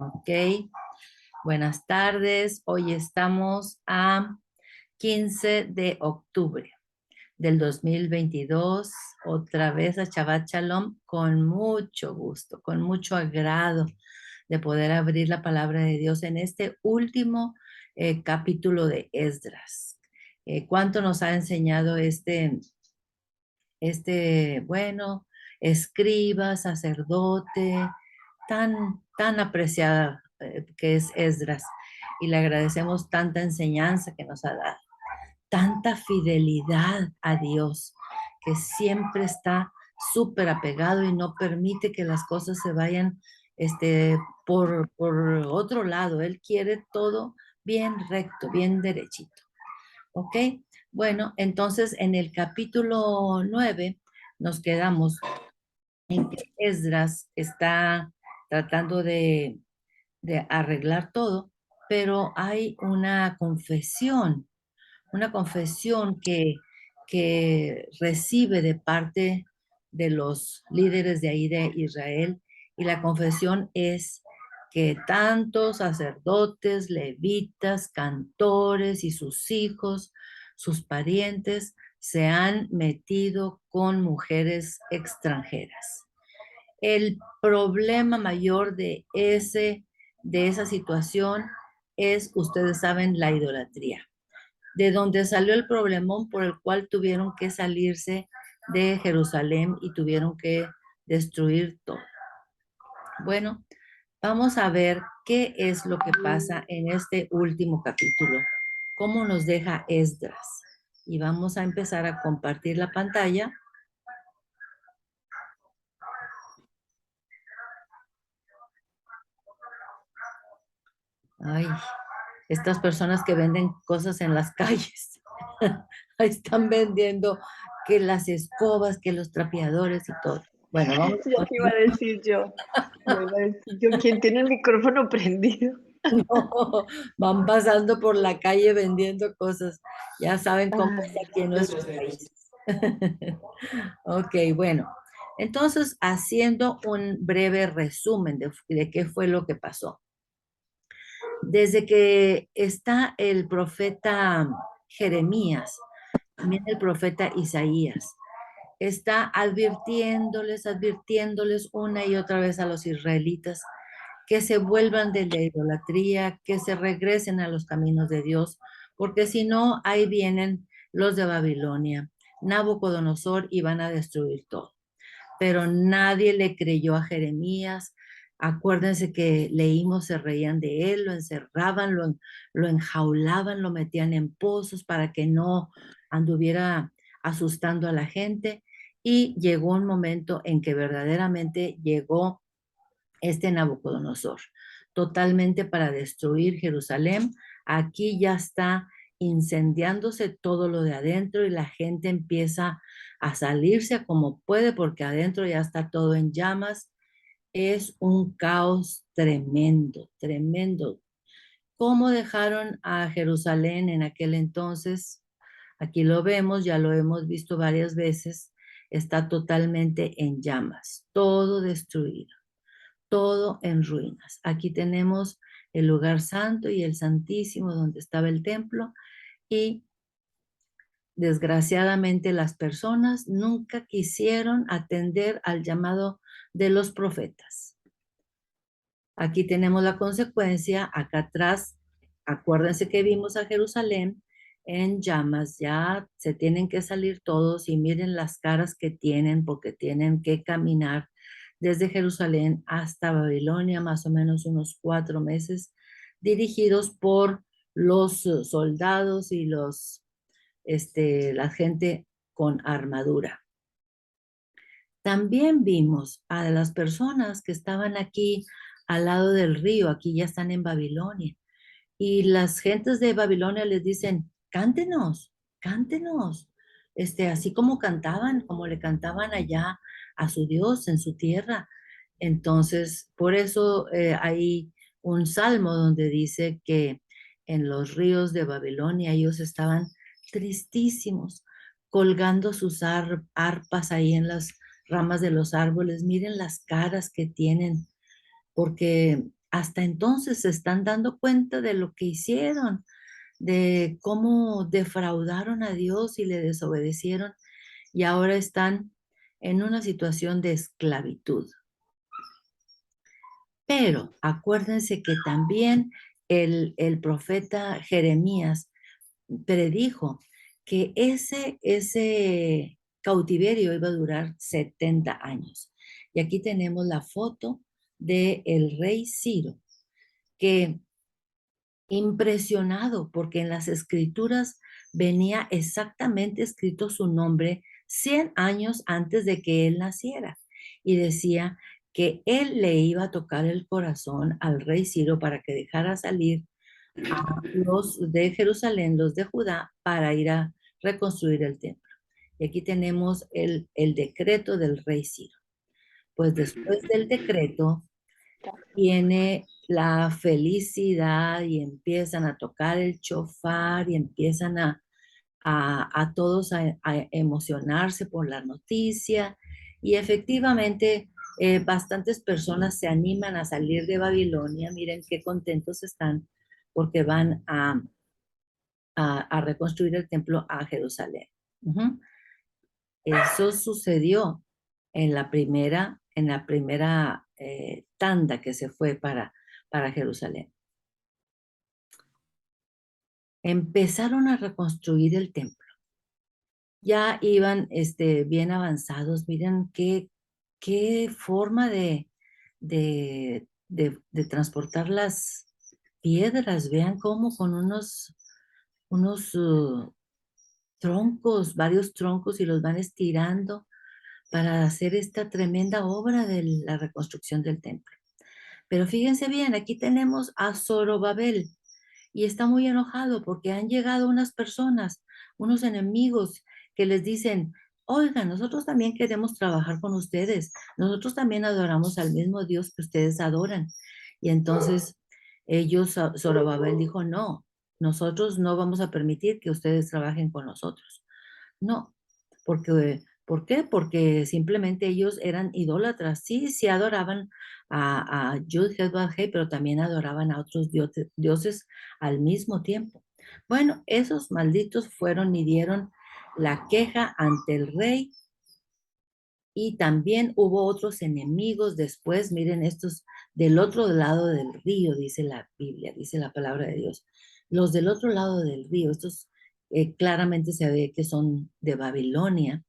Ok, buenas tardes. Hoy estamos a 15 de octubre del 2022. Otra vez a Shabbat Shalom con mucho gusto, con mucho agrado de poder abrir la palabra de Dios en este último capítulo de Esdras. ¿Cuánto nos ha enseñado bueno, escriba, sacerdote, tan apreciada que es Esdras? Y le agradecemos tanta enseñanza que nos ha dado, tanta fidelidad a Dios, que siempre está súper apegado y no permite que las cosas se vayan por otro lado. Él quiere todo bien recto, bien derechito. ¿Ok? Bueno, entonces en el capítulo 9 nos quedamos en que Esdras está tratando de arreglar todo, pero hay una confesión que recibe de parte de los líderes de ahí de Israel, y la confesión es que tantos sacerdotes, levitas, cantores y sus hijos, sus parientes, se han metido con mujeres extranjeras. El problema mayor de esa situación es, ustedes saben, la idolatría, de donde salió el problemón por el cual tuvieron que salirse de Jerusalén y tuvieron que destruir todo. Bueno, vamos a ver qué es lo que pasa en este último capítulo, cómo nos deja Esdras. Y vamos a empezar a compartir la pantalla. Ay, estas personas que venden cosas en las calles. Ahí están vendiendo que las escobas, que los trapeadores y todo. Bueno, vamos Ya te iba a decir yo. Ya iba a decir yo, ¿quién tiene el micrófono prendido? no, van pasando por la calle vendiendo cosas. Ya saben cómo es Ay, aquí en nuestros países. Ok, bueno. Entonces, haciendo un breve resumen de qué fue lo que pasó. Desde que está el profeta Jeremías, también el profeta Isaías, está advirtiéndoles una y otra vez a los israelitas que se vuelvan de la idolatría, que se regresen a los caminos de Dios, porque si no, ahí vienen los de Babilonia, Nabucodonosor, y van a destruir todo. Pero nadie le creyó a Jeremías. Acuérdense que leímos, se reían de él, lo encerraban, lo enjaulaban, lo metían en pozos para que no anduviera asustando a la gente. Y llegó un momento en que verdaderamente llegó este Nabucodonosor, totalmente para destruir Jerusalén. Aquí ya está incendiándose todo lo de adentro y la gente empieza a salirse como puede porque adentro ya está todo en llamas. Es un caos tremendo, tremendo. ¿Cómo dejaron a Jerusalén en aquel entonces? Aquí lo vemos, ya lo hemos visto varias veces. Está totalmente en llamas, todo destruido, todo en ruinas. Aquí tenemos el lugar santo y el santísimo donde estaba el templo, y desgraciadamente las personas nunca quisieron atender al llamado de los profetas. Aquí tenemos la consecuencia, acá atrás, acuérdense que vimos a Jerusalén en llamas, ya se tienen que salir todos y miren las caras que tienen porque tienen que caminar desde Jerusalén hasta Babilonia, más o menos unos 4 meses, dirigidos por los soldados y la gente con armadura. También vimos a las personas que estaban aquí al lado del río, aquí ya están en Babilonia, y las gentes de Babilonia les dicen, cántenos, cántenos, así como cantaban, como le cantaban allá a su Dios en su tierra. Entonces, por eso hay un salmo donde dice que en los ríos de Babilonia ellos estaban tristísimos, colgando sus arpas ahí en las ramas de los árboles. Miren las caras que tienen, porque hasta entonces se están dando cuenta de lo que hicieron, de cómo defraudaron a Dios y le desobedecieron y ahora están en una situación de esclavitud. Pero acuérdense que también el profeta Jeremías predijo que ese cautiverio iba a durar 70 años. Y aquí tenemos la foto del rey Ciro, que impresionado porque en las escrituras venía exactamente escrito su nombre 100 años antes de que él naciera. Y decía que él le iba a tocar el corazón al rey Ciro para que dejara salir a los de Jerusalén, los de Judá, para ir a reconstruir el templo. Y aquí tenemos el decreto del rey Ciro. Pues después del decreto viene la felicidad y empiezan a tocar el chofar y empiezan a todos a emocionarse por la noticia y efectivamente bastantes personas se animan a salir de Babilonia. Miren qué contentos están porque van a reconstruir el templo a Jerusalén. Ujú. Eso sucedió en la primera tanda que se fue para Jerusalén. Empezaron a reconstruir el templo. Ya iban bien avanzados. Miren qué forma de transportar las piedras. Vean cómo con unos troncos, varios troncos, y los van estirando para hacer esta tremenda obra de la reconstrucción del templo. Pero fíjense bien, aquí tenemos a Zorobabel y está muy enojado porque han llegado unas personas, unos enemigos que les dicen, oigan, nosotros también queremos trabajar con ustedes, nosotros también adoramos al mismo Dios que ustedes adoran. Y entonces Zorobabel dijo, no, nosotros no vamos a permitir que ustedes trabajen con nosotros. No, porque, ¿por qué? Porque simplemente ellos eran idólatras. Sí, sí adoraban a Yud-Heh-Vav-Heh, pero también adoraban a otros dioses al mismo tiempo. Bueno, esos malditos fueron y dieron la queja ante el rey y también hubo otros enemigos después. Miren, estos del otro lado del río, dice la Biblia, dice la palabra de Dios. Los del otro lado del río, estos claramente se ve que son de Babilonia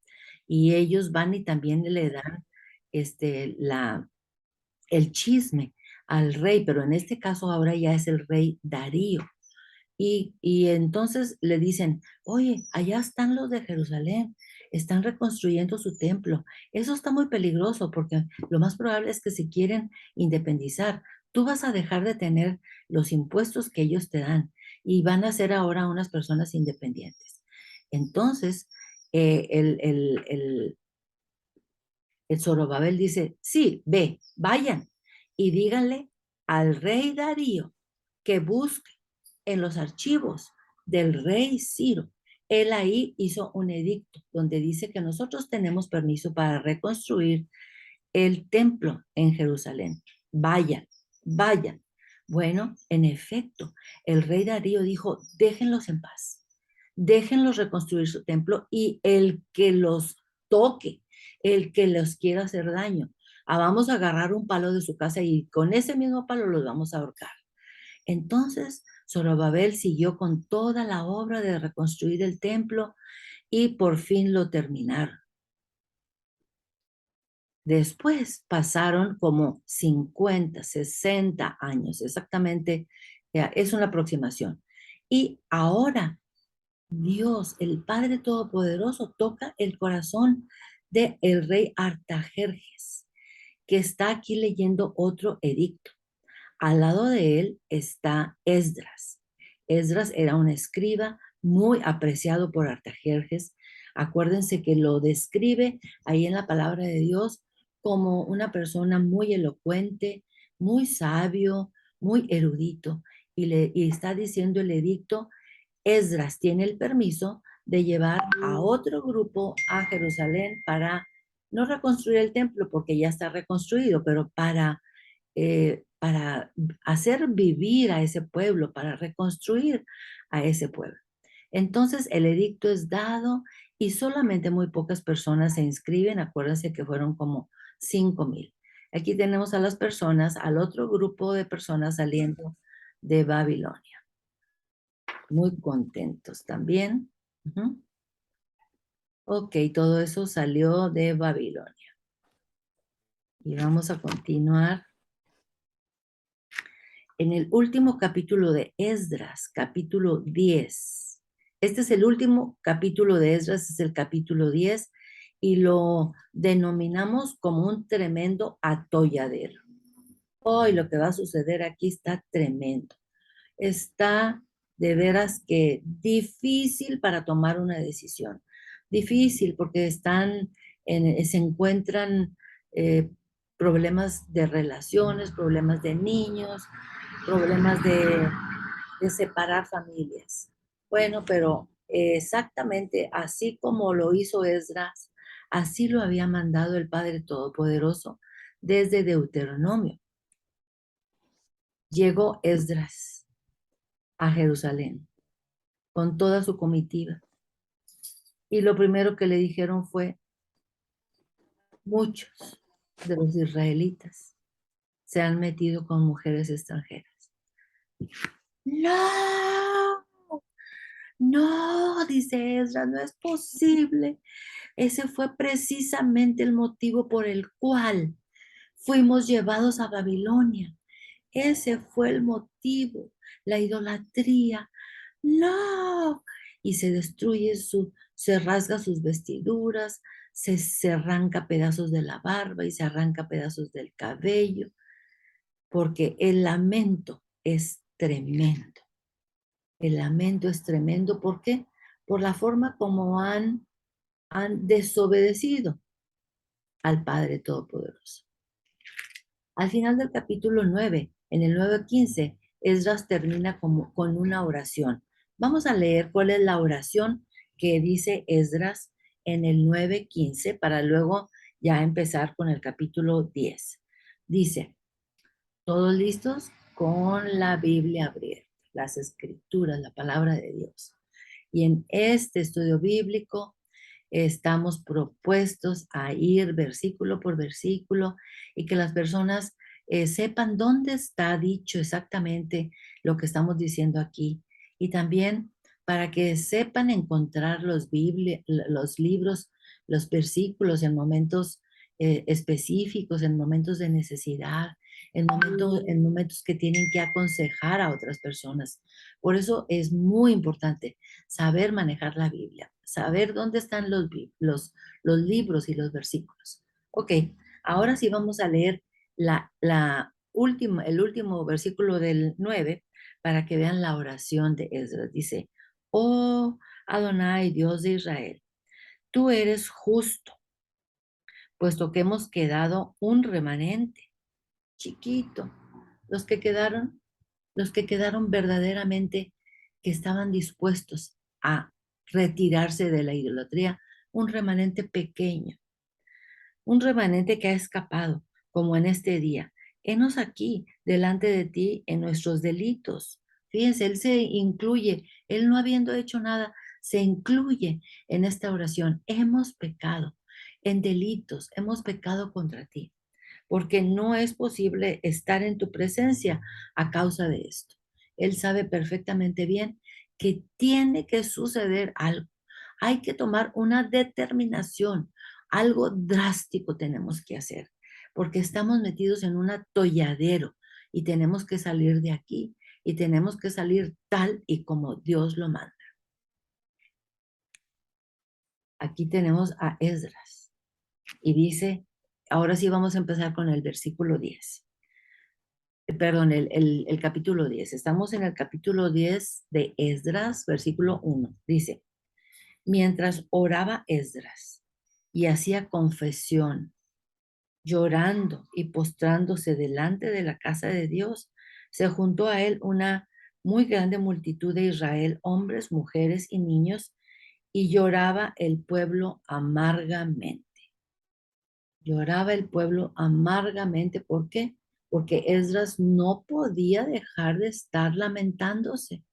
y ellos van y también le dan el chisme al rey, pero en este caso ahora ya es el rey Darío. Y entonces le dicen, oye, allá están los de Jerusalén, están reconstruyendo su templo. Eso está muy peligroso porque lo más probable es que si quieren independizar, tú vas a dejar de tener los impuestos que ellos te dan y van a ser ahora unas personas independientes. Entonces, el Zorobabel dice, sí, ve, vayan y díganle al rey Darío que busque en los archivos del rey Ciro. Él ahí hizo un edicto donde dice que nosotros tenemos permiso para reconstruir el templo en Jerusalén. Vayan, vayan. Bueno, en efecto, el rey Darío dijo, déjenlos en paz, déjenlos reconstruir su templo y el que los toque, el que los quiera hacer daño, vamos a agarrar un palo de su casa y con ese mismo palo los vamos a ahorcar. Entonces, Zorobabel siguió con toda la obra de reconstruir el templo y por fin lo terminaron. Después pasaron como 50, 60 años, exactamente, es una aproximación. Y ahora Dios, el Padre Todopoderoso, toca el corazón del rey Artajerjes, que está aquí leyendo otro edicto. Al lado de él está Esdras. Esdras era un escriba muy apreciado por Artajerjes. Acuérdense que lo describe ahí en la palabra de Dios como una persona muy elocuente, muy sabio, muy erudito. Y está diciendo el edicto, Esdras tiene el permiso de llevar a otro grupo a Jerusalén para no reconstruir el templo porque ya está reconstruido, pero para para hacer vivir a ese pueblo, para reconstruir a ese pueblo. Entonces el edicto es dado y solamente muy pocas personas se inscriben. Acuérdense que fueron como 5,000. Aquí tenemos a las personas, al otro grupo de personas saliendo de Babilonia. Muy contentos también. Ok, todo eso salió de Babilonia. Y vamos a continuar en el último capítulo de Esdras, capítulo 10. Este es el último capítulo de Esdras, es el capítulo 10, y lo denominamos como un tremendo atolladero. Hoy lo que va a suceder aquí está tremendo. Está de veras que difícil para tomar una decisión. Difícil porque se encuentran problemas de relaciones, problemas de niños, problemas de separar familias. Bueno, pero exactamente así como lo hizo Esdras, así lo había mandado el Padre Todopoderoso desde Deuteronomio. Llegó Esdras a Jerusalén con toda su comitiva. Y lo primero que le dijeron fue, muchos de los israelitas se han metido con mujeres extranjeras. No, no, dice Esdras, no es posible. Ese fue precisamente el motivo por el cual fuimos llevados a Babilonia. Ese fue el motivo, la idolatría. No. Y se destruye se rasga sus vestiduras, se arranca pedazos de la barba y se arranca pedazos del cabello, porque el lamento es tremendo. El lamento es tremendo. ¿Por qué? Por la forma como han desobedecido al Padre Todopoderoso. Al final del capítulo 9, en el 9:15, Esdras termina con una oración. Vamos a leer cuál es la oración que dice Esdras en el 9:15 para luego ya empezar con el capítulo 10. Dice, ¿todos listos? Con la Biblia abierta, las escrituras, la palabra de Dios. Y en este estudio bíblico estamos propuestos a ir versículo por versículo y que las personas sepan dónde está dicho exactamente lo que estamos diciendo aquí. Y también para que sepan encontrar los libros, los versículos en momentos específicos, en momentos de necesidad, en momentos que tienen que aconsejar a otras personas. Por eso es muy importante saber manejar la Biblia, saber dónde están los libros y los versículos. Ok, ahora sí vamos a leer el último versículo del 9 para que vean la oración de Esdras. Dice, oh Adonai, Dios de Israel, tú eres justo, puesto que hemos quedado un remanente chiquito. Los que quedaron verdaderamente, que estaban dispuestos a retirarse de la idolatría, un remanente pequeño, un remanente que ha escapado, como en este día. Henos aquí, delante de ti, en nuestros delitos. Fíjense, él se incluye, él no habiendo hecho nada, se incluye en esta oración. Hemos pecado en delitos, hemos pecado contra ti porque no es posible estar en tu presencia a causa de esto. Él sabe perfectamente bien que tiene que suceder algo. Hay que tomar una determinación, algo drástico tenemos que hacer, porque estamos metidos en un atolladero y tenemos que salir de aquí y tenemos que salir tal y como Dios lo manda. Aquí tenemos a Esdras y dice, ahora sí vamos a empezar con el versículo 10. Perdón, el capítulo 10. Estamos en el capítulo 10 de Esdras, versículo 1. Dice, mientras oraba Esdras y hacía confesión, llorando y postrándose delante de la casa de Dios, se juntó a él una muy grande multitud de Israel, hombres, mujeres y niños, y lloraba el pueblo amargamente. Lloraba el pueblo amargamente. ¿Por qué? porque Esdras no podía dejar de estar lamentándose.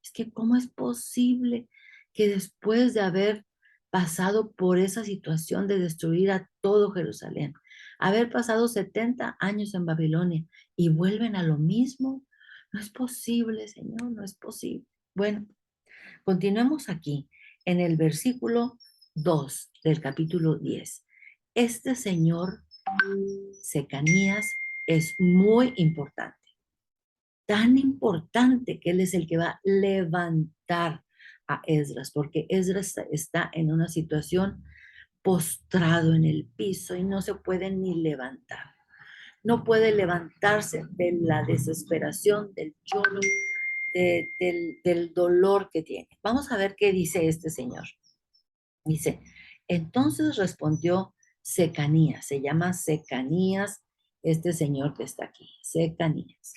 Es que ¿cómo es posible que después de haber pasado por esa situación de destruir a todo Jerusalén, haber pasado 70 años en Babilonia y vuelven a lo mismo? No es posible, Señor, no es posible. Bueno, continuemos aquí en el versículo 2 del capítulo 10. Este señor Secanías es muy importante, tan importante que él es el que va a levantar a Esdras, porque Esdras está en una situación postrado en el piso y no se puede ni levantar. No puede levantarse de la desesperación, del lloro, del dolor que tiene. Vamos a ver qué dice este señor. Dice, entonces respondió Secanías, se llama Secanías este señor que está aquí, Secanías.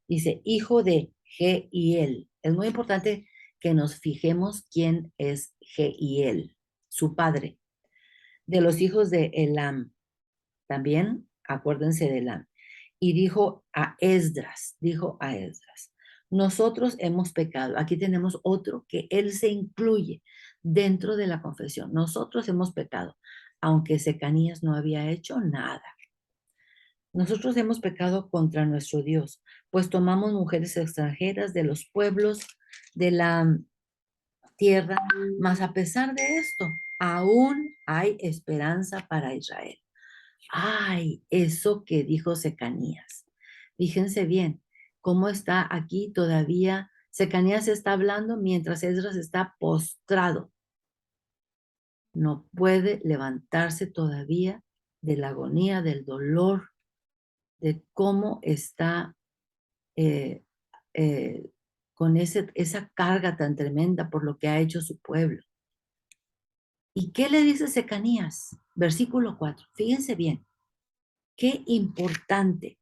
Dice, hijo de Jehiel. Es muy importante que nos fijemos quién es Jehiel, su padre, de los hijos de Elam. También acuérdense de Elam. Y dijo a Esdras, nosotros hemos pecado. Aquí tenemos otro que él se incluye dentro de la confesión. Nosotros hemos pecado, aunque Secanías no había hecho nada. Nosotros hemos pecado contra nuestro Dios, pues tomamos mujeres extranjeras de los pueblos de la tierra, mas a pesar de esto, aún hay esperanza para Israel. Ay, eso que dijo Secanías. Fíjense bien, cómo está aquí todavía. Secanías está hablando mientras Esdras está postrado. No puede levantarse todavía de la agonía, del dolor, de cómo está eh, eh, con esa carga tan tremenda por lo que ha hecho su pueblo. ¿Y qué le dice Secanías? Versículo 4. Fíjense bien. Qué importante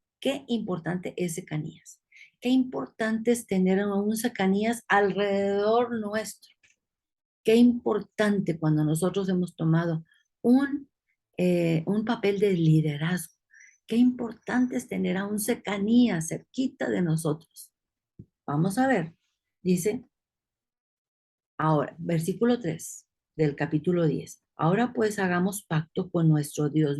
es Secanías. Qué importante es tener a un Secanías alrededor nuestro. Qué importante cuando nosotros hemos tomado un papel de liderazgo. Qué importante es tener a un Secanías cerquita de nosotros. Vamos a ver. Dice, ahora, versículo 3 del capítulo 10. Ahora pues hagamos pacto con nuestro Dios.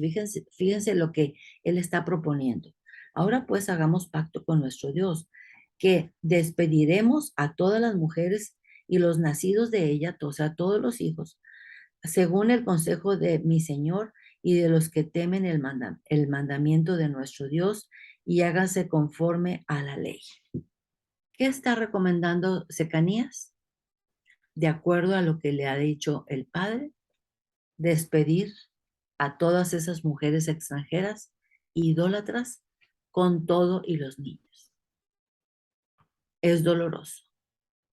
Fíjense lo que Él está proponiendo. Ahora pues hagamos pacto con nuestro Dios, que despediremos a todas las mujeres y los nacidos de ella, o sea, todos los hijos, según el consejo de mi Señor y de los que temen el mandamiento de nuestro Dios, y hágase conforme a la ley. ¿Qué está recomendando Secanías? De acuerdo a lo que le ha dicho el padre, despedir a todas esas mujeres extranjeras, idólatras, con todo y los niños. Es doloroso,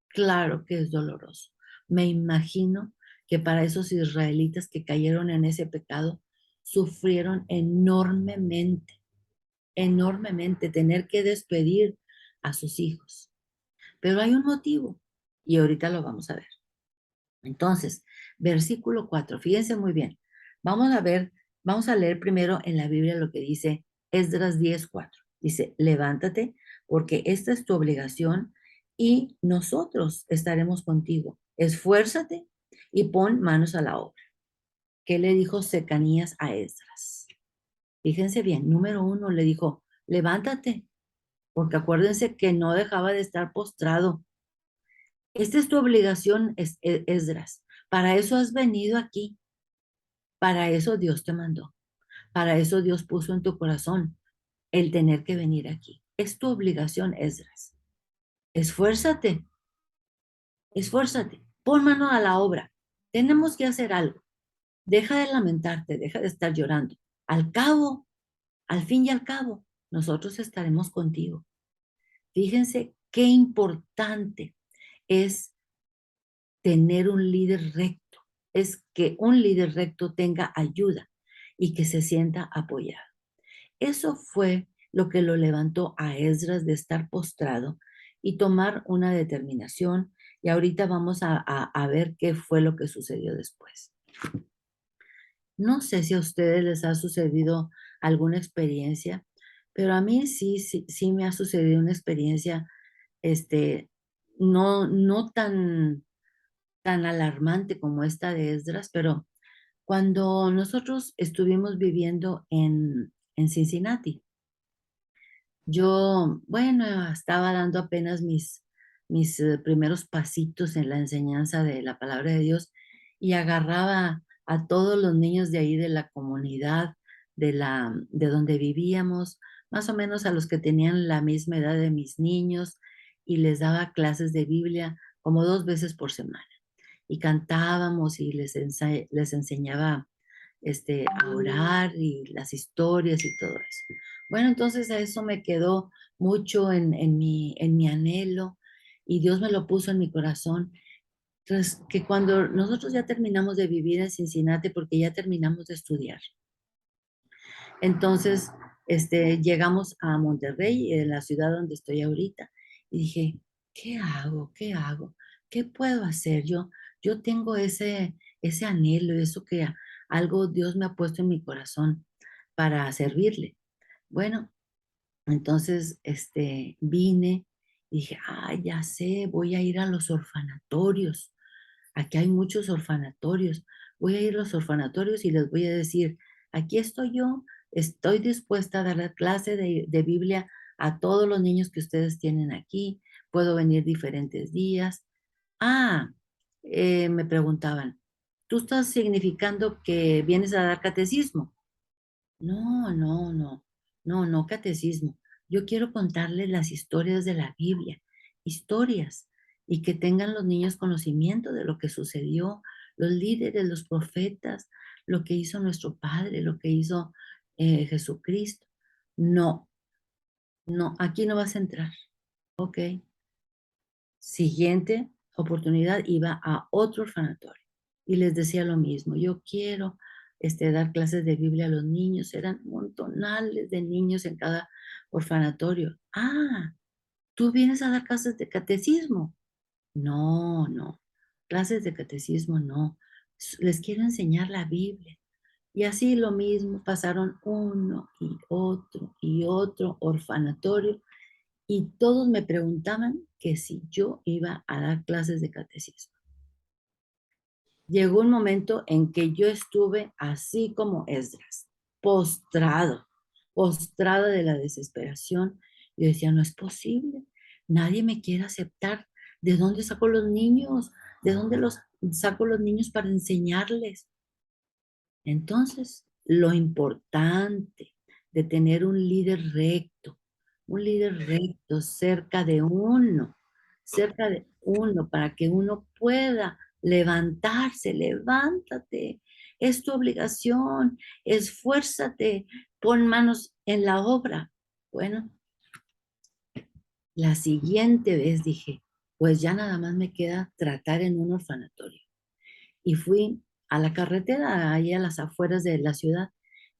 claro que es doloroso. Me imagino que para esos israelitas que cayeron en ese pecado, sufrieron enormemente, enormemente tener que despedir a sus hijos. Pero hay un motivo y ahorita lo vamos a ver. Entonces, versículo 4, fíjense muy bien. Vamos a ver, vamos a leer primero en la Biblia lo que dice Esdras 10:4. Dice, levántate porque esta es tu obligación y nosotros estaremos contigo. Esfuérzate y pon manos a la obra. ¿Qué le dijo Secanías a Esdras? Fíjense bien, número 1 le dijo, levántate, porque acuérdense que no dejaba de estar postrado. Esta es tu obligación, Esdras. Para eso has venido aquí. Para eso Dios te mandó. Para eso Dios puso en tu corazón el tener que venir aquí. Es tu obligación, Esdras. Esfuérzate, esfuérzate. Pon mano a la obra. Tenemos que hacer algo. Deja de lamentarte, deja de estar llorando. Al cabo, al fin y al cabo, nosotros estaremos contigo. Fíjense qué importante es tener un líder recto, es que un líder recto tenga ayuda y que se sienta apoyado. Eso fue lo que lo levantó a Esdras de estar postrado y tomar una determinación. Y ahorita vamos a ver qué fue lo que sucedió después. No sé si a ustedes les ha sucedido alguna experiencia, pero a mí sí me ha sucedido una experiencia, este, no tan alarmante como esta de Esdras, pero cuando nosotros estuvimos viviendo en Cincinnati, yo, bueno, estaba dando apenas mis primeros pasitos en la enseñanza de la palabra de Dios y agarraba a todos los niños de ahí de la comunidad, de donde vivíamos, más o menos a los que tenían la misma edad de mis niños, y les daba clases de Biblia como 2 veces por semana. Y cantábamos y les enseñaba a orar y las historias y todo eso. Bueno, entonces a eso me quedó mucho en mi anhelo, y Dios me lo puso en mi corazón. Entonces, que cuando nosotros ya terminamos de vivir en Cincinnati, porque ya terminamos de estudiar, entonces llegamos a Monterrey, en la ciudad donde estoy ahorita, y dije, ¿qué hago? ¿Qué hago? ¿Qué puedo hacer? Yo tengo ese anhelo, eso que algo Dios me ha puesto en mi corazón para servirle. Bueno, entonces vine y dije, ya sé, voy a ir a los orfanatorios. Aquí hay muchos orfanatorios. Voy a ir a los orfanatorios y les voy a decir, aquí estoy yo, estoy dispuesta a dar la clase de Biblia a todos los niños que ustedes tienen aquí. Puedo venir diferentes días. Ah, me preguntaban, ¿tú estás significando que vienes a dar catecismo? No, no, no, no catecismo. Yo quiero contarles las historias de la Biblia, historias, y que tengan los niños conocimiento de lo que sucedió, los líderes, los profetas, lo que hizo nuestro Padre, lo que hizo Jesucristo. No, no, aquí no vas a entrar. Ok. Siguiente oportunidad, iba a otro orfanatorio y les decía lo mismo. Yo quiero dar clases de Biblia a los niños. Eran montonales de niños en cada orfanatorio. ¿Tú vienes a dar clases de catecismo? No, no, clases de catecismo no. Les quiero enseñar la Biblia. Y así lo mismo, pasaron uno y otro orfanatorio, y todos me preguntaban que si yo iba a dar clases de catecismo. Llegó un momento en que yo estuve así como Esdras, postrado, postrado de la desesperación. Yo decía, no es posible, nadie me quiere aceptar. ¿De dónde saco los niños? ¿De dónde los saco los niños para enseñarles? Entonces, lo importante de tener un líder recto cerca de uno, para que uno pueda levantarse, levántate, es tu obligación, esfuérzate, pon manos en la obra. Bueno, la siguiente vez dije, pues ya nada más me queda tratar en un orfanatorio. Y fui a la carretera, ahí a las afueras de la ciudad,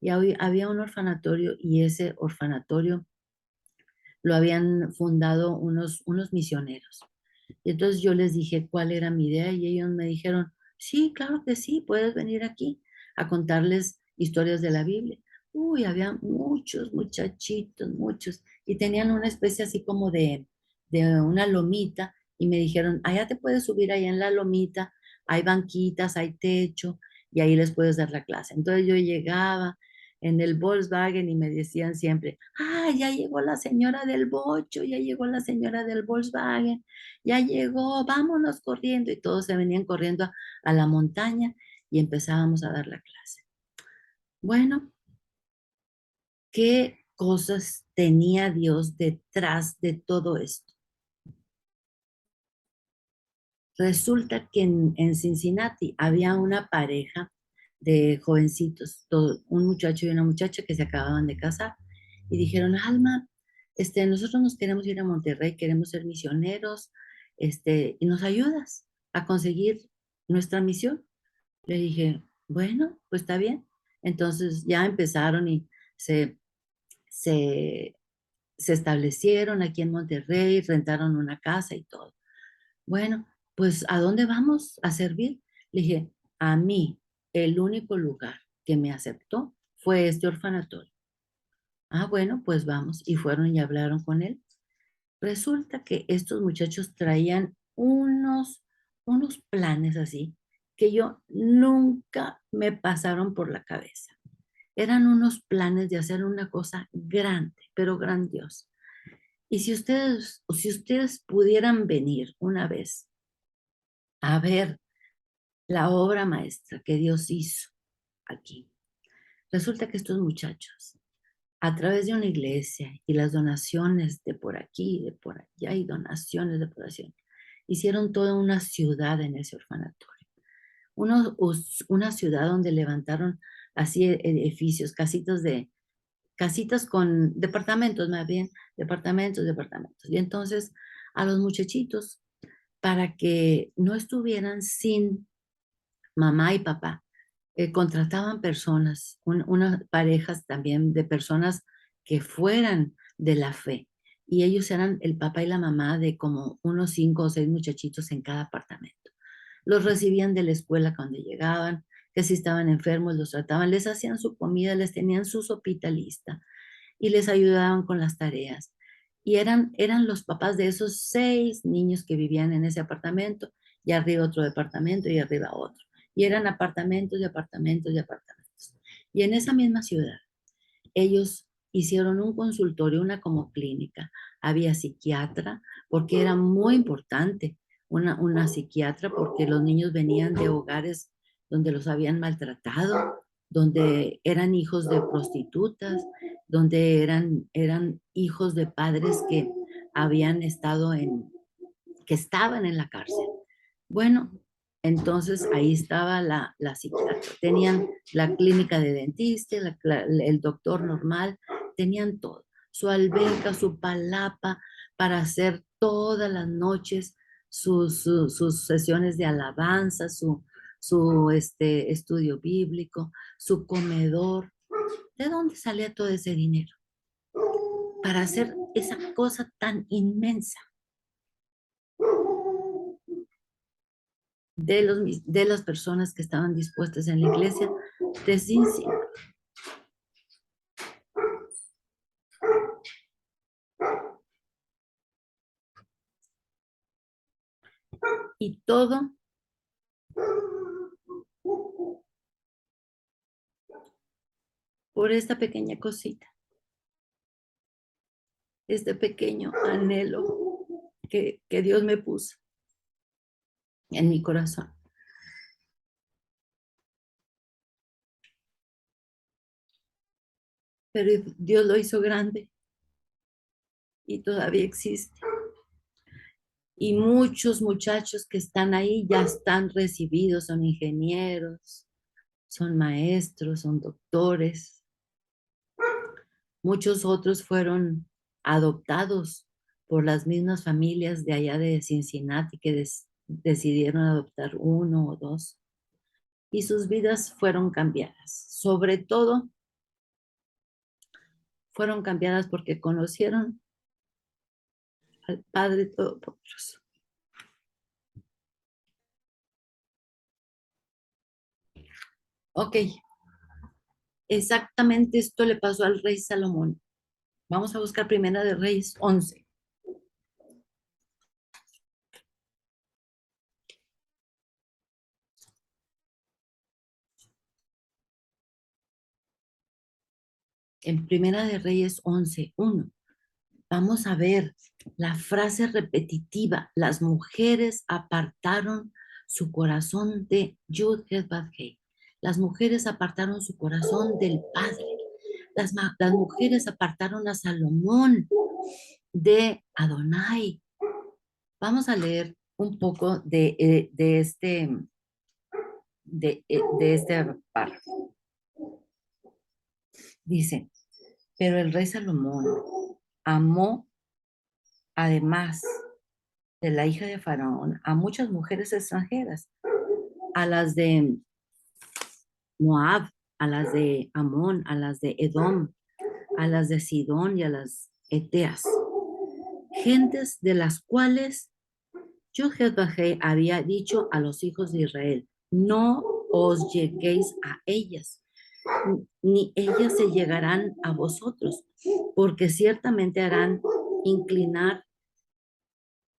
y había un orfanatorio, y ese orfanatorio lo habían fundado unos misioneros. Y entonces yo les dije cuál era mi idea, y ellos me dijeron, sí, claro que sí, puedes venir aquí a contarles historias de la Biblia. Uy, había muchos muchachitos, muchos, y tenían una especie así como de una lomita, y me dijeron, allá te puedes subir allá en la lomita, hay banquitas, hay techo, y ahí les puedes dar la clase. Entonces yo llegaba en el Volkswagen y me decían siempre, ya llegó la señora del bocho, ya llegó la señora del Volkswagen, ya llegó, vámonos corriendo. Y todos se venían corriendo a la montaña, y empezábamos a dar la clase. Bueno, ¿qué cosas tenía Dios detrás de todo esto? Resulta que en Cincinnati había una pareja de jovencitos, un muchacho y una muchacha que se acababan de casar, y dijeron, Alma, nosotros nos queremos ir a Monterrey, queremos ser misioneros, y nos ayudas a conseguir nuestra misión. Le dije, bueno, pues está bien. Entonces ya empezaron y se, se, se establecieron aquí en Monterrey, rentaron una casa y todo. Bueno, pues ¿a dónde vamos a servir? Le dije, a mí el único lugar que me aceptó fue este orfanatorio. Ah, bueno, pues vamos. Y fueron y hablaron con él. Resulta que estos muchachos traían unos planes así que yo nunca me pasaron por la cabeza. Eran unos planes de hacer una cosa grande, pero grandiosa. Y si ustedes pudieran venir una vez a ver la obra maestra que Dios hizo aquí, resulta que estos muchachos, a través de una iglesia y las donaciones de por aquí, de por allá, y donaciones de por allá, hicieron toda una ciudad en ese orfanatorio. Una ciudad donde levantaron así edificios, casitas con departamentos, más bien, departamentos. Y entonces a los muchachitos, para que no estuvieran sin mamá y papá, contrataban personas, unas parejas también de personas que fueran de la fe. Y ellos eran el papá y la mamá de como unos 5 o 6 muchachitos en cada apartamento. Los recibían de la escuela cuando llegaban, que si estaban enfermos los trataban, les hacían su comida, les tenían su sopita lista y les ayudaban con las tareas. Y eran los papás de esos 6 niños que vivían en ese apartamento, y arriba otro departamento y arriba otro. Y eran apartamentos y apartamentos y apartamentos. Y en esa misma ciudad, ellos hicieron un consultorio, una como clínica. Había psiquiatra, porque era muy importante una psiquiatra, porque los niños venían de hogares donde los habían maltratado, donde eran hijos de prostitutas, donde eran hijos de padres que habían estado que estaban en la cárcel. Bueno, entonces ahí estaba la psiquiatra. Tenían la clínica de dentista, el doctor normal, tenían todo. Su alberca, su palapa para hacer todas las noches sus sesiones de alabanza, su estudio bíblico, su comedor. ¿De dónde salía todo ese dinero? Para hacer esa cosa tan inmensa de las personas que estaban dispuestas en la iglesia de Cincinnati. Y todo por esta pequeña cosita, este pequeño anhelo que Dios me puso en mi corazón. Pero Dios lo hizo grande y todavía existe. Y muchos muchachos que están ahí ya están recibidos, son ingenieros, son maestros, son doctores. Muchos otros fueron adoptados por las mismas familias de allá de Cincinnati que decidieron adoptar uno o dos. Y sus vidas fueron cambiadas. Sobre todo, fueron cambiadas porque conocieron al Padre Todopoderoso. Ok, exactamente esto le pasó al rey Salomón. Vamos a buscar Primera de Reyes 11. En Primera de Reyes 11:1. Vamos a ver la frase repetitiva. Las mujeres apartaron su corazón de Yud-Heh-Vav-Heh. Las mujeres apartaron su corazón del Padre. Las mujeres apartaron a Salomón de Adonai. Vamos a leer un poco de este párrafo. Dice, pero el rey Salomón amó, además de la hija de Faraón, a muchas mujeres extranjeras, a las de Moab, a las de Amón, a las de Edom, a las de Sidón y a las Eteas, gentes de las cuales Yud-Heh-Vav-Heh había dicho a los hijos de Israel, no os lleguéis a ellas, ni ellas se llegarán a vosotros, porque ciertamente harán inclinar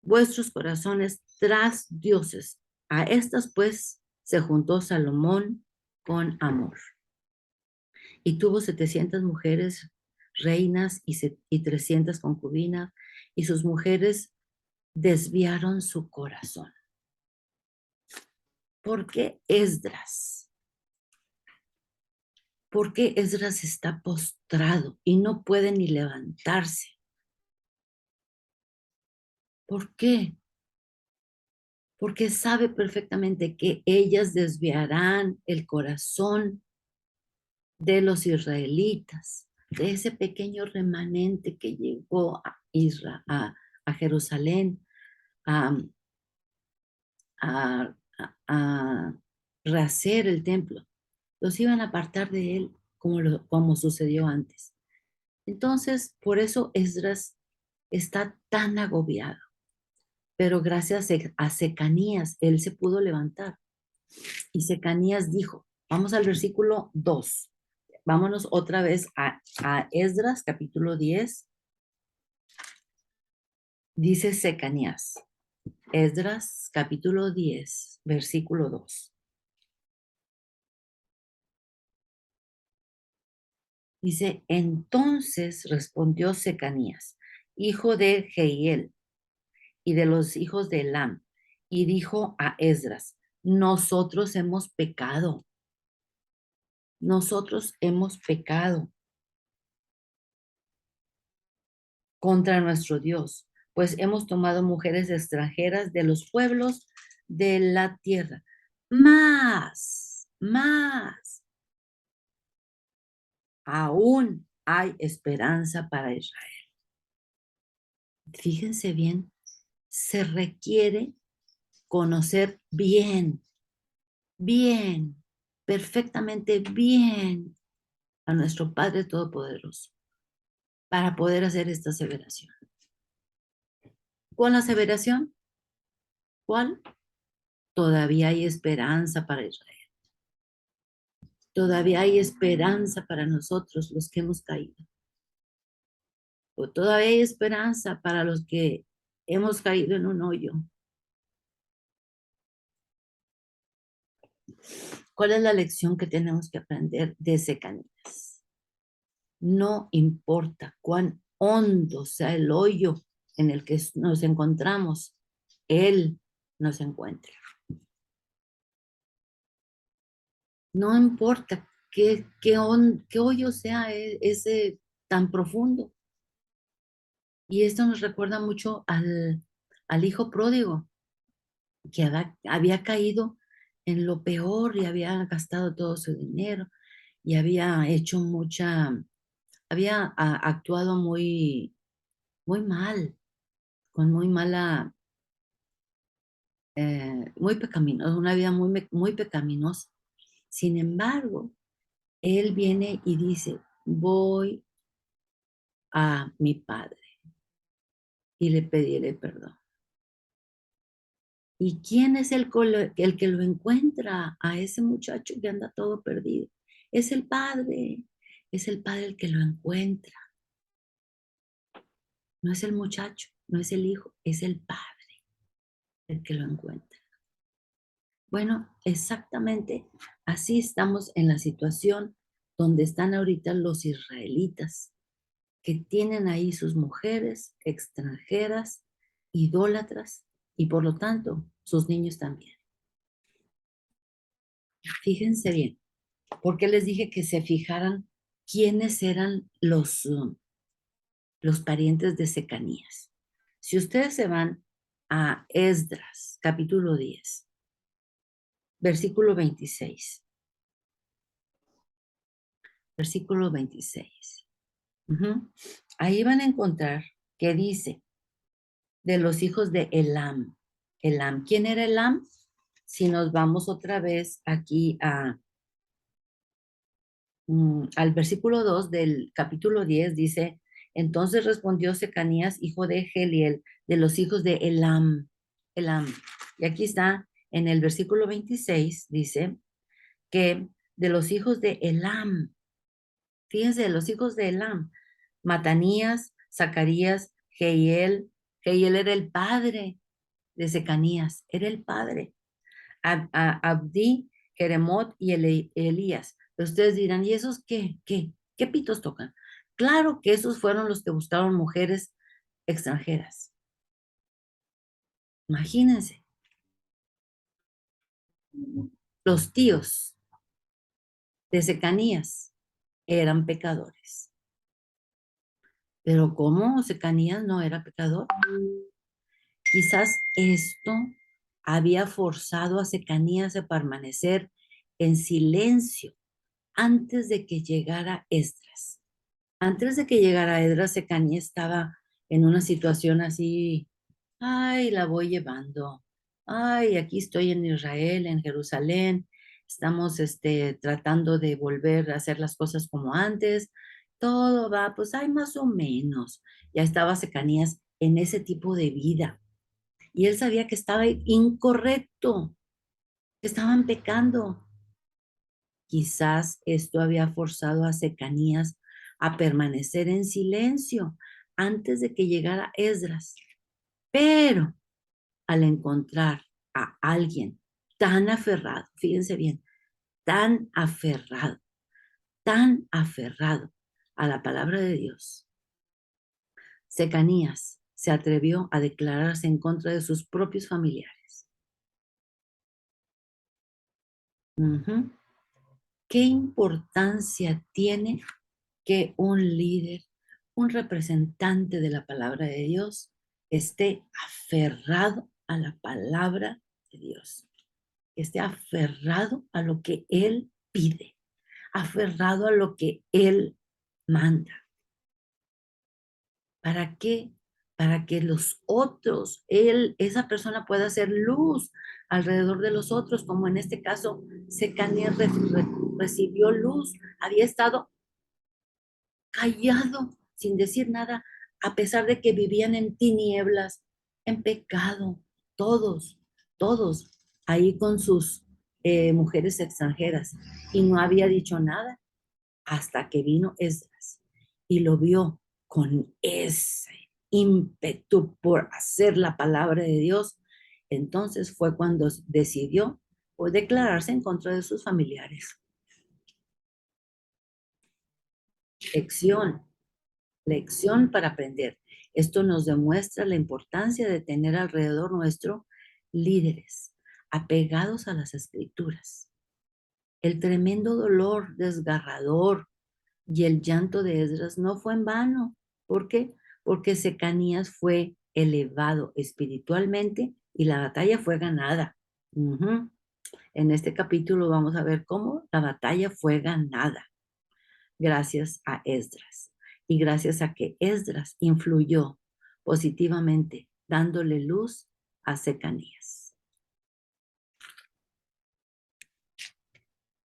vuestros corazones tras dioses. A estas pues se juntó Salomón con amor. Y tuvo 700 mujeres reinas y 300 concubinas, y sus mujeres desviaron su corazón. ¿Por qué Esdras? ¿Por qué Esdras está postrado y no puede ni levantarse? ¿Por qué? Porque sabe perfectamente que ellas desviarán el corazón de los israelitas, de ese pequeño remanente que llegó a Israel, a Jerusalén, a, a, a rehacer el templo. Los iban a apartar de él como sucedió antes. Entonces, por eso Esdras está tan agobiado. Pero gracias a Secanías, él se pudo levantar. Y Secanías dijo, vamos al versículo 2. Vámonos otra vez a Esdras, capítulo 10. Dice Secanías, Esdras, capítulo 10, versículo 2. Dice, entonces respondió Secanías, hijo de Jehiel, y de los hijos de Elam, y dijo a Esdras, nosotros hemos pecado contra nuestro Dios, pues hemos tomado mujeres extranjeras de los pueblos de la tierra. Más, aún hay esperanza para Israel. Fíjense bien, se requiere conocer bien, perfectamente bien a nuestro Padre Todopoderoso para poder hacer esta aseveración. ¿Cuál aseveración? ¿Cuál? Todavía hay esperanza para Israel. Todavía hay esperanza para nosotros los que hemos caído. O todavía hay esperanza para los que hemos caído en un hoyo. ¿Cuál es la lección que tenemos que aprender de Secanías? No importa cuán hondo sea el hoyo en el que nos encontramos, Él nos encuentra. No importa qué hoyo sea ese tan profundo. Y esto nos recuerda mucho al hijo pródigo, que había caído en lo peor y había gastado todo su dinero y había hecho había actuado muy mal, con muy mala, muy pecaminosa, una vida muy pecaminosa. Sin embargo, él viene y dice, voy a mi padre y le pediré perdón. ¿Y quién es el que lo encuentra a ese muchacho que anda todo perdido? Es el padre el que lo encuentra. No es el muchacho, no es el hijo, es el padre el que lo encuentra. Bueno, exactamente así estamos en la situación donde están ahorita los israelitas, que tienen ahí sus mujeres extranjeras, idólatras, y por lo tanto sus niños también. Fíjense bien, porque les dije que se fijaran quiénes eran los parientes de Secanías. Si ustedes se van a Esdras, capítulo 10, versículo 26. Versículo 26. Ahí van a encontrar que dice de los hijos de Elam. Elam, ¿quién era Elam? Si nos vamos otra vez aquí al versículo 2 del capítulo 10, dice, entonces respondió Secanías, hijo de Geliel, de los hijos de Elam. Elam. Y aquí está, en el versículo 26, dice que de los hijos de Elam. Fíjense, de los hijos de Elam. Matanías, Zacarías, Jehiel. Jehiel era el padre de Secanías, era el padre. Abdi, Jeremot y Elías. Ustedes dirán, ¿y esos qué? ¿Qué pitos tocan? Claro que esos fueron los que buscaron mujeres extranjeras. Imagínense, los tíos de Secanías eran pecadores. Pero ¿cómo Secanías no era pecador? Quizás esto había forzado a Secanías a permanecer en silencio antes de que llegara Esdras. Antes de que llegara Esdras, Secanías estaba en una situación así, ay, la voy llevando. Ay, aquí estoy en Israel, en Jerusalén. Estamos tratando de volver a hacer las cosas como antes. Todo va, pues hay más o menos. Ya estaba Secanías en ese tipo de vida. Y él sabía que estaba incorrecto, que estaban pecando. Quizás esto había forzado a Secanías a permanecer en silencio antes de que llegara Esdras. Pero al encontrar a alguien tan aferrado, fíjense bien, tan aferrado a la palabra de Dios, Secanías se atrevió a declararse en contra de sus propios familiares. Ujú. ¿Qué importancia tiene que un líder, un representante de la palabra de Dios, esté aferrado a la palabra de Dios? Esté aferrado a lo que Él pide, aferrado a lo que Él manda. ¿Para qué? Para que los otros, esa persona pueda hacer luz alrededor de los otros, como en este caso, Secanías recibió luz, había estado callado, sin decir nada, a pesar de que vivían en tinieblas, en pecado, todos, todos, ahí con sus mujeres extranjeras, y no había dicho nada hasta que vino Esdras y lo vio con ese ímpetu por hacer la palabra de Dios. Entonces fue cuando decidió pues, declararse en contra de sus familiares. Lección, lección para aprender. Esto nos demuestra la importancia de tener alrededor nuestro líderes apegados a las escrituras. El tremendo dolor desgarrador y el llanto de Esdras no fue en vano. ¿Por qué? Porque Secanías fue elevado espiritualmente y la batalla fue ganada. Uh-huh. En este capítulo vamos a ver cómo la batalla fue ganada gracias a Esdras y gracias a que Esdras influyó positivamente dándole luz a Secanías.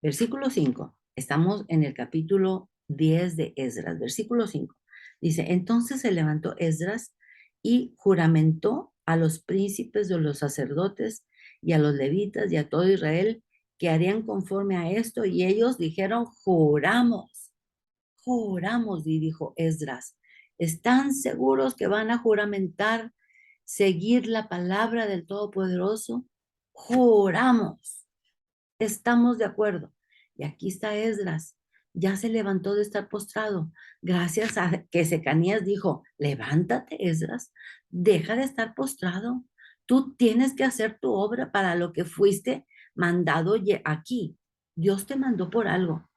Versículo 5. Estamos en el capítulo 10 de Esdras. Versículo 5. Dice, entonces se levantó Esdras y juramentó a los príncipes de los sacerdotes y a los levitas y a todo Israel que harían conforme a esto. Y ellos dijeron, juramos, y dijo Esdras, ¿están seguros que van a juramentar seguir la palabra del Todopoderoso? Juramos. Estamos de acuerdo. Y aquí está Esdras. Ya se levantó de estar postrado. Gracias a que Secanías dijo, levántate, Esdras, deja de estar postrado. Tú tienes que hacer tu obra para lo que fuiste mandado aquí. Dios te mandó por algo.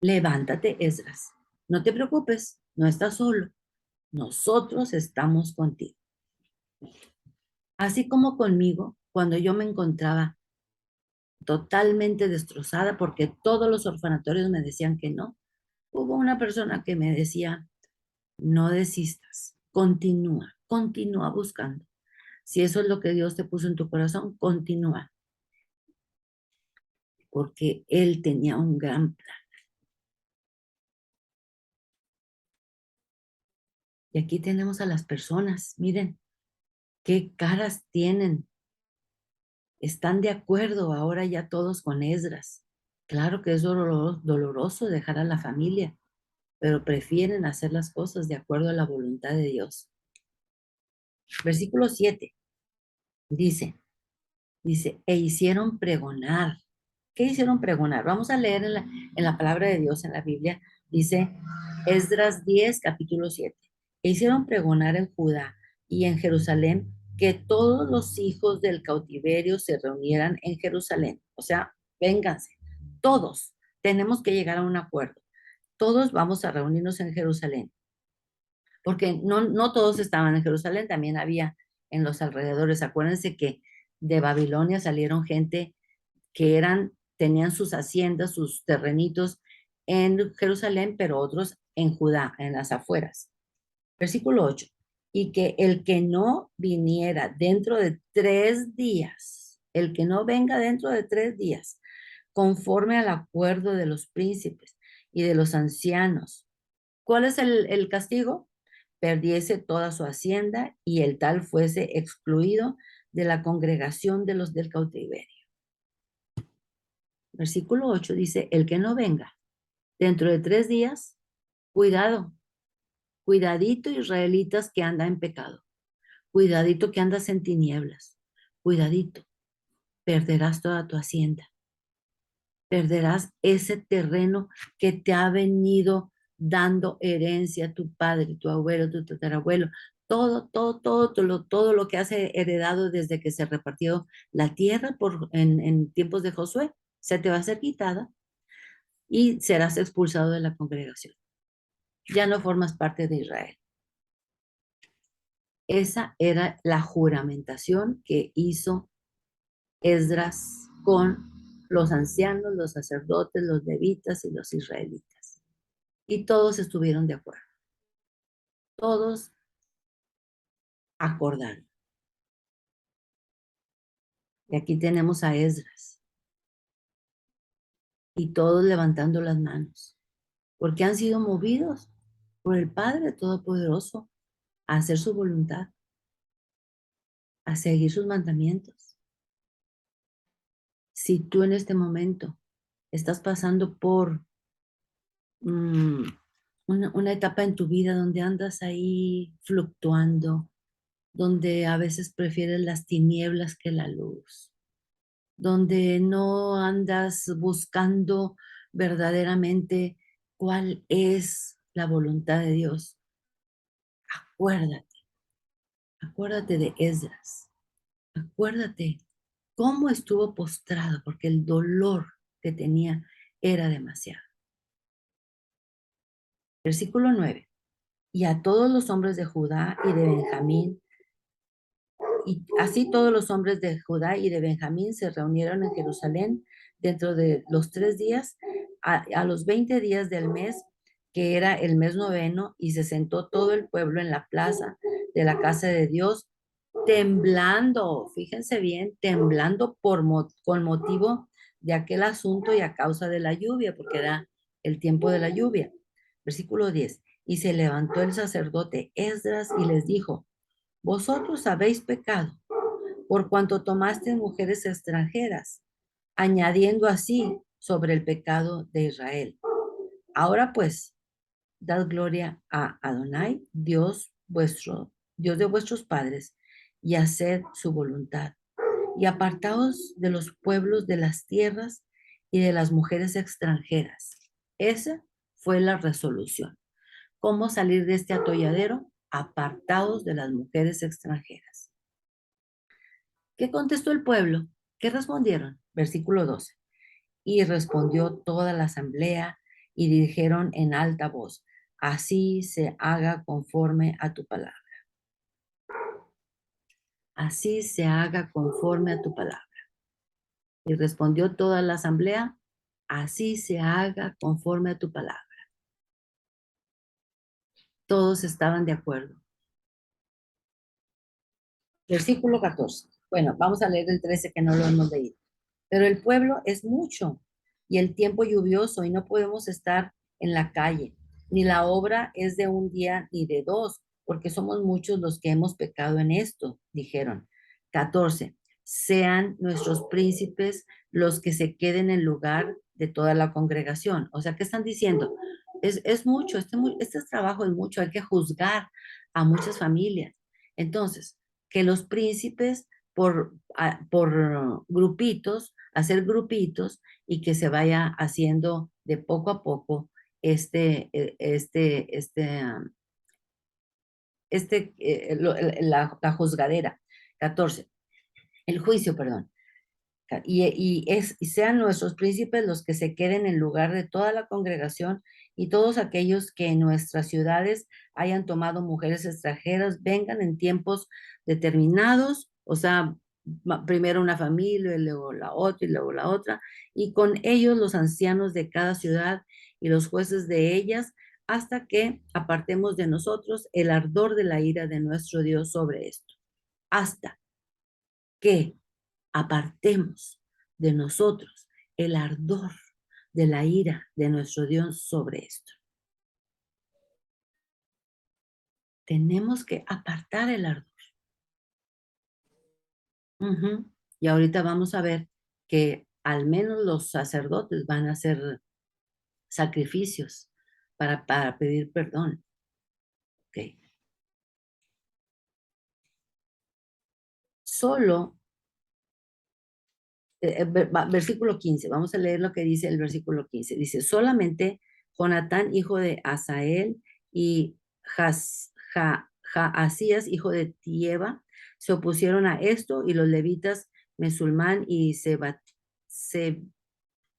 Levántate, Esdras. No te preocupes, no estás solo. Nosotros estamos contigo. Así como conmigo, cuando yo me encontraba totalmente destrozada porque todos los orfanatorios me decían que no. Hubo una persona que me decía, no desistas, continúa buscando. Si eso es lo que Dios te puso en tu corazón, continúa. Porque Él tenía un gran plan. Y aquí tenemos a las personas, miren, qué caras tienen. Están de acuerdo ahora ya todos con Esdras. Claro que es doloroso dejar a la familia, pero prefieren hacer las cosas de acuerdo a la voluntad de Dios. Versículo 7 dice, e hicieron pregonar. ¿Qué hicieron pregonar? Vamos a leer en la palabra de Dios, en la Biblia. Dice Esdras 10, capítulo 7. E hicieron pregonar en Judá y en Jerusalén que todos los hijos del cautiverio se reunieran en Jerusalén. O sea, vénganse, todos tenemos que llegar a un acuerdo. Todos vamos a reunirnos en Jerusalén, porque no todos estaban en Jerusalén, también había en los alrededores. Acuérdense que de Babilonia salieron gente que tenían sus haciendas, sus terrenitos en Jerusalén, pero otros en Judá, en las afueras. Versículo 8. Y que el que no viniera dentro de 3 días, el que no venga dentro de 3 días, conforme al acuerdo de los príncipes y de los ancianos. ¿Cuál es el castigo? Perdiese toda su hacienda y el tal fuese excluido de la congregación de los del cautiverio. Versículo 8 dice, el que no venga dentro de 3 días, cuidado, cuidadito israelitas que anda en pecado, cuidadito que andas en tinieblas, cuidadito, perderás toda tu hacienda, perderás ese terreno que te ha venido dando herencia tu padre, tu abuelo, tu tatarabuelo, todo lo que has heredado desde que se repartió la tierra en tiempos de Josué, se te va a ser quitada y serás expulsado de la congregación. Ya no formas parte de Israel. Esa era la juramentación que hizo Esdras con los ancianos, los sacerdotes, los levitas y los israelitas. Y todos estuvieron de acuerdo. Todos acordaron. Y aquí tenemos a Esdras y todos levantando las manos, porque han sido movidos por el Padre Todopoderoso a hacer su voluntad, a seguir sus mandamientos. Si tú en este momento estás pasando por una etapa en tu vida donde andas ahí fluctuando, donde a veces prefieres las tinieblas que la luz, donde no andas buscando verdaderamente cuál es la voluntad de Dios. Acuérdate, acuérdate de Esdras, acuérdate cómo estuvo postrado, porque el dolor que tenía era demasiado. Versículo 9. Y a todos los hombres de Judá y de Benjamín, y así todos los hombres de Judá y de Benjamín se reunieron en Jerusalén dentro de los 3 días, a los 20 días del mes, que era el mes noveno, y se sentó todo el pueblo en la plaza de la casa de Dios, temblando, fíjense bien, temblando con motivo de aquel asunto y a causa de la lluvia, porque era el tiempo de la lluvia. Versículo 10. Y se levantó el sacerdote Esdras y les dijo, vosotros habéis pecado por cuanto tomaste mujeres extranjeras, añadiendo así sobre el pecado de Israel. Ahora pues, dad gloria a Adonai, Dios vuestro, Dios de vuestros padres, y haced su voluntad. Y apartaos de los pueblos de las tierras y de las mujeres extranjeras. Esa fue la resolución. ¿Cómo salir de este atolladero? Apartados de las mujeres extranjeras. ¿Qué contestó el pueblo? ¿Qué respondieron? Versículo 12. Y respondió toda la asamblea y dijeron en alta voz, así se haga conforme a tu palabra. Así se haga conforme a tu palabra. Y respondió toda la asamblea, así se haga conforme a tu palabra. Todos estaban de acuerdo. Versículo 14. Bueno, vamos a leer el 13 que no lo hemos leído. Pero el pueblo es mucho y el tiempo lluvioso y no podemos estar en la calle. Ni la obra es de un día ni de dos, porque somos muchos los que hemos pecado en esto, dijeron. 14. Sean nuestros príncipes los que se queden en lugar de toda la congregación. O sea, ¿qué están diciendo? Es mucho, este trabajo es mucho, hay que juzgar a muchas familias. Entonces, que los príncipes por grupitos, hacer grupitos y que se vaya haciendo de poco a poco este, eh, este, este, ah, la juzgadera. 14, el juicio, perdón. Y sean nuestros príncipes los que se queden en lugar de toda la congregación y todos aquellos que en nuestras ciudades hayan tomado mujeres extranjeras, vengan en tiempos determinados, o sea, primero una familia y luego la otra y luego la otra, y con ellos los ancianos de cada ciudad y los jueces de ellas, hasta que apartemos de nosotros el ardor de la ira de nuestro Dios sobre esto. Hasta que apartemos de nosotros el ardor de la ira de nuestro Dios sobre esto. Tenemos que apartar el ardor. Y ahorita vamos a ver que al menos los sacerdotes van a hacer sacrificios para pedir perdón. Okay. Solo, versículo 15, vamos a leer lo que dice el versículo 15. Dice, solamente Jonatán, hijo de Asael, y Jaasías, hijo de Tieba, se opusieron a esto, y los levitas Mesulmán y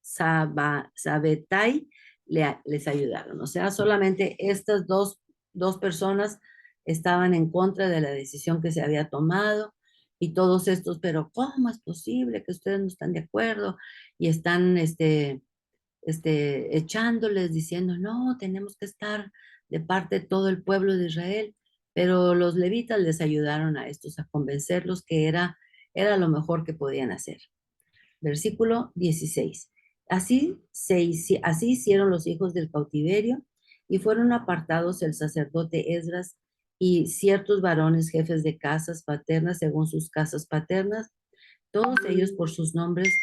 Sabetai les ayudaron. O sea, solamente estas dos personas estaban en contra de la decisión que se había tomado y todos estos, pero ¿cómo es posible que ustedes no están de acuerdo? Y están echándoles, diciendo, no, tenemos que estar de parte de todo el pueblo de Israel. Pero los levitas les ayudaron a estos a convencerlos que era lo mejor que podían hacer. Versículo 16. Así hicieron los hijos del cautiverio y fueron apartados el sacerdote Esdras y ciertos varones jefes de casas paternas según sus casas paternas, todos ellos por sus nombres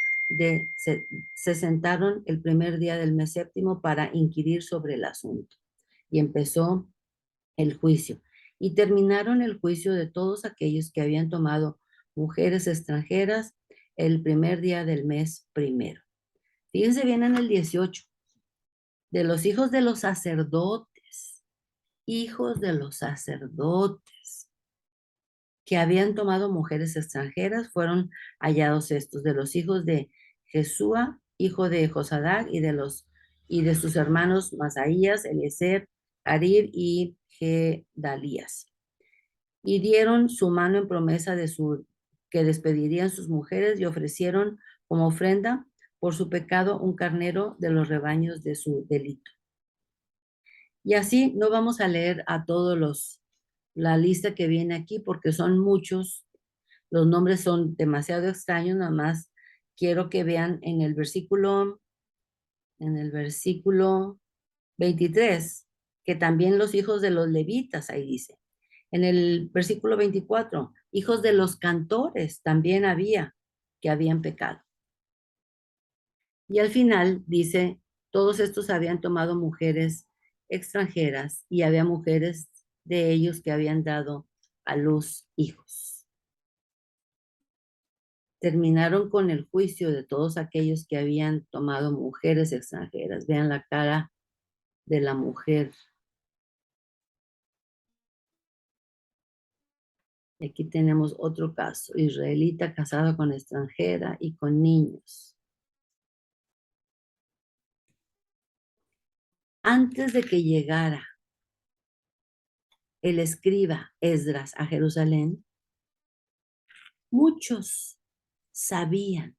se sentaron el primer día del mes séptimo para inquirir sobre el asunto. Y empezó el juicio. Y terminaron el juicio de todos aquellos que habían tomado mujeres extranjeras el primer día del mes primero. Fíjense bien en el 18, de los hijos de los sacerdotes que habían tomado mujeres extranjeras, fueron hallados estos, de los hijos de Jesúa, hijo de Josadac, y de sus hermanos Masaías, Eliezer, Arib y Gedalías. Y dieron su mano en promesa que despedirían sus mujeres y ofrecieron como ofrenda por su pecado un carnero de los rebaños de su delito. Y así no vamos a leer a la lista que viene aquí porque son muchos, los nombres son demasiado extraños, nada más quiero que vean en el versículo 23, que también los hijos de los levitas, ahí dice. En el versículo 24, hijos de los cantores también había que habían pecado. Y al final dice, todos estos habían tomado mujeres extranjeras y había mujeres de ellos que habían dado a luz hijos. Terminaron con el juicio de todos aquellos que habían tomado mujeres extranjeras. Vean la cara de la mujer. Aquí tenemos otro caso, israelita casado con extranjera y con niños. Antes de que llegara el escriba Esdras a Jerusalén, muchos sabían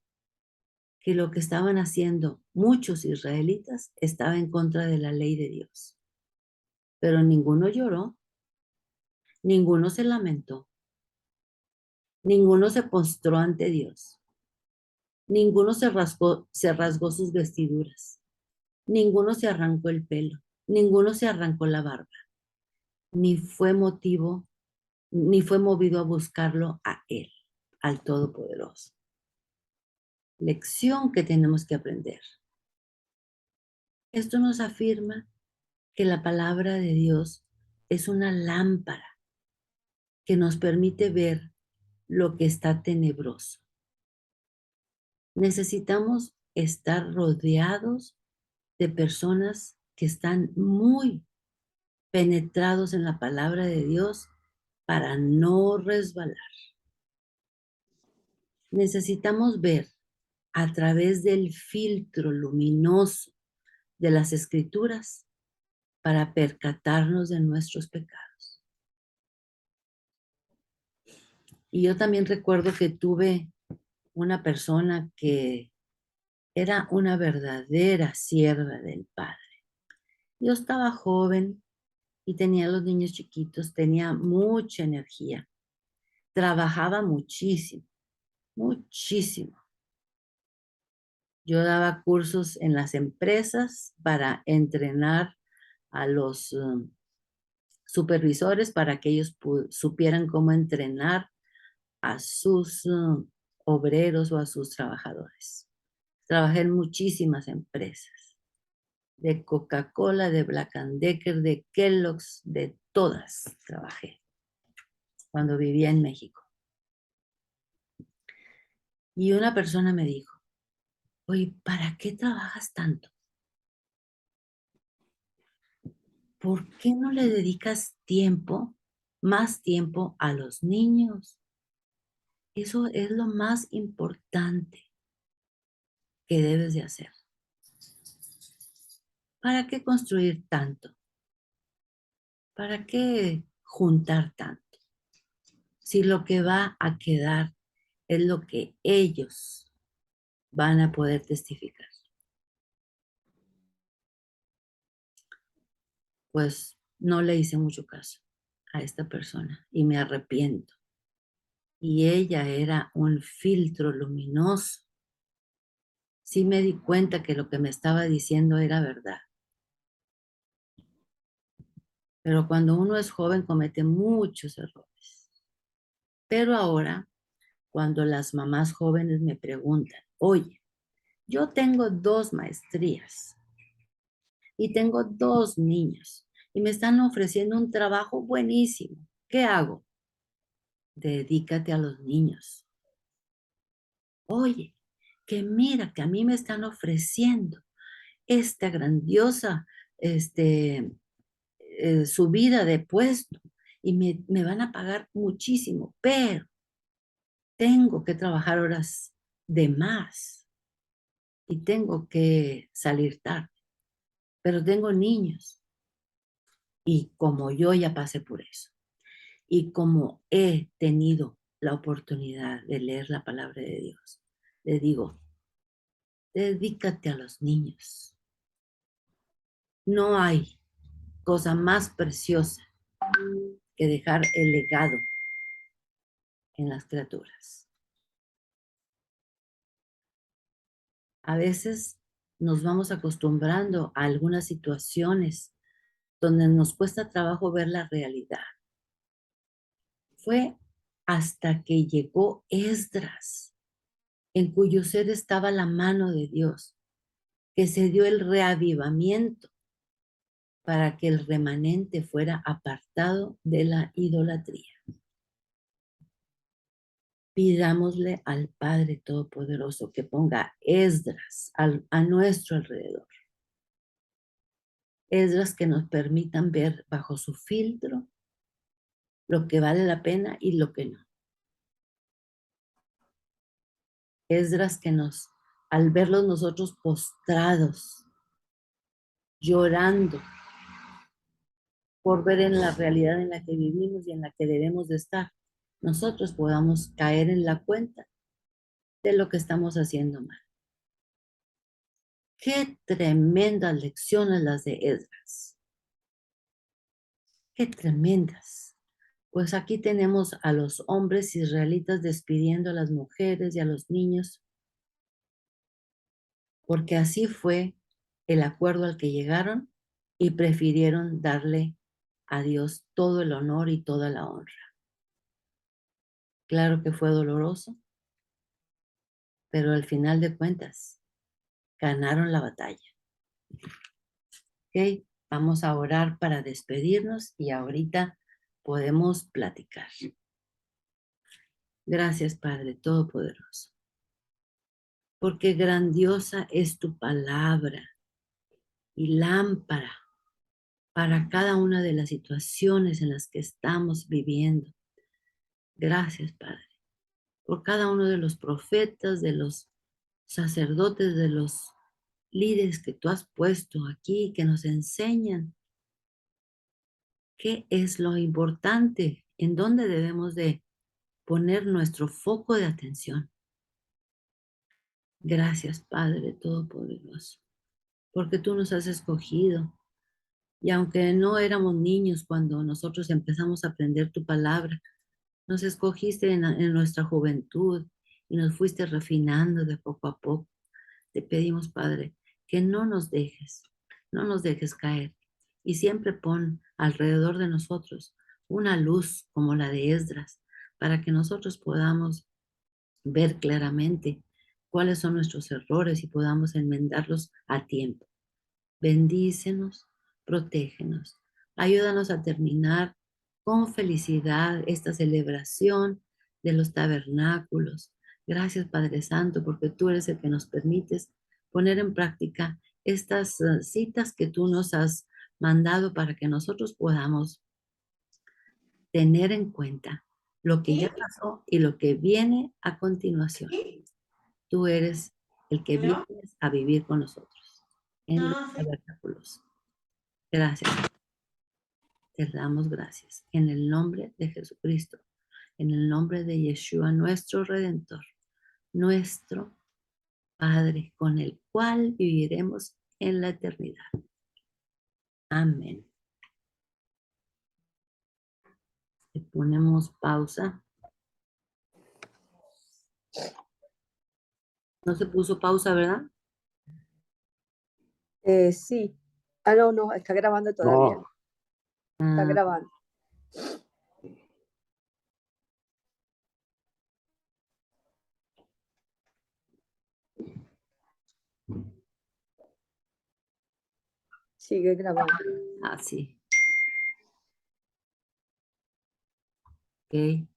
que lo que estaban haciendo muchos israelitas estaba en contra de la ley de Dios. Pero ninguno lloró, ninguno se lamentó, ninguno se postró ante Dios, ninguno se rasgó sus vestiduras, ninguno se arrancó el pelo, ninguno se arrancó la barba, ni fue movido a buscarlo a Él, al Todopoderoso. Lección que tenemos que aprender. Esto nos afirma que la palabra de Dios es una lámpara que nos permite ver lo que está tenebroso. Necesitamos estar rodeados de personas que están muy penetrados en la palabra de Dios para no resbalar. Necesitamos ver a través del filtro luminoso de las escrituras para percatarnos de nuestros pecados. Y yo también recuerdo que tuve una persona que era una verdadera sierva del Padre. Yo estaba joven y tenía los niños chiquitos, tenía mucha energía, trabajaba muchísimo, muchísimo. Yo daba cursos en las empresas para entrenar a los supervisores para que ellos supieran cómo entrenar a sus obreros o a sus trabajadores. Trabajé en muchísimas empresas, de Coca-Cola, de Black and Decker, de Kellogg's, de todas trabajé cuando vivía en México. Y una persona me dijo, oye, ¿para qué trabajas tanto? ¿Por qué no le dedicas tiempo, más tiempo a los niños? Eso es lo más importante que debes de hacer. ¿Para qué construir tanto? ¿Para qué juntar tanto? Si lo que va a quedar es lo que ellos van a poder testificar. Pues no le hice mucho caso a esta persona y me arrepiento. Y ella era un filtro luminoso. Sí me di cuenta que lo que me estaba diciendo era verdad. Pero cuando uno es joven comete muchos errores. Pero ahora, cuando las mamás jóvenes me preguntan, oye, yo tengo 2 maestrías y tengo 2 niños y me están ofreciendo un trabajo buenísimo, ¿qué hago? Dedícate a los niños. Oye, que mira que a mí me están ofreciendo esta grandiosa subida de puesto y me van a pagar muchísimo, pero tengo que trabajar horas de más y tengo que salir tarde, pero tengo niños y como yo ya pasé por eso y como he tenido la oportunidad de leer la palabra de Dios, le digo, dedícate a los niños. No hay cosa más preciosa que dejar el legado en las criaturas. A veces nos vamos acostumbrando a algunas situaciones donde nos cuesta trabajo ver la realidad. Fue hasta que llegó Esdras, en cuyo ser estaba la mano de Dios, que se dio el reavivamiento para que el remanente fuera apartado de la idolatría. Pidámosle al Padre Todopoderoso que ponga Esdras a nuestro alrededor. Esdras que nos permitan ver bajo su filtro lo que vale la pena y lo que no. Esdras que al verlos nosotros postrados, llorando por ver en la realidad en la que vivimos y en la que debemos de estar, nosotros podamos caer en la cuenta de lo que estamos haciendo mal. Qué tremendas lecciones las de Esdras. Qué tremendas. Pues aquí tenemos a los hombres israelitas despidiendo a las mujeres y a los niños, porque así fue el acuerdo al que llegaron y prefirieron darle a Dios todo el honor y toda la honra. Claro que fue doloroso, pero al final de cuentas ganaron la batalla. ¿Ok? Vamos a orar para despedirnos y ahorita podemos platicar. Gracias, Padre Todopoderoso, porque grandiosa es tu palabra y lámpara para cada una de las situaciones en las que estamos viviendo. Gracias, Padre, por cada uno de los profetas, de los sacerdotes, de los líderes que tú has puesto aquí, que nos enseñan qué es lo importante, en dónde debemos de poner nuestro foco de atención. Gracias, Padre Todopoderoso, porque tú nos has escogido. Y aunque no éramos niños cuando nosotros empezamos a aprender tu palabra, nos escogiste en nuestra juventud y nos fuiste refinando de poco a poco. Te pedimos, Padre, que no nos dejes caer y siempre pon alrededor de nosotros una luz como la de Esdras para que nosotros podamos ver claramente cuáles son nuestros errores y podamos enmendarlos a tiempo. Bendícenos, protégenos, ayúdanos a terminar con felicidad esta celebración de los tabernáculos. Gracias, Padre Santo, porque tú eres el que nos permites poner en práctica estas citas que tú nos has mandado para que nosotros podamos tener en cuenta lo que ya pasó y lo que viene a continuación. Tú eres el que vienes a vivir con nosotros en los tabernáculos. Gracias, te damos gracias. En el nombre de Jesucristo, en el nombre de Yeshua, nuestro Redentor, nuestro Padre, con el cual viviremos en la eternidad. Amén. Le ponemos pausa. No se puso pausa, ¿verdad? Sí. Ah, no, está grabando todavía. No. Está grabando. Sigue grabando. Ah, sí. Ok.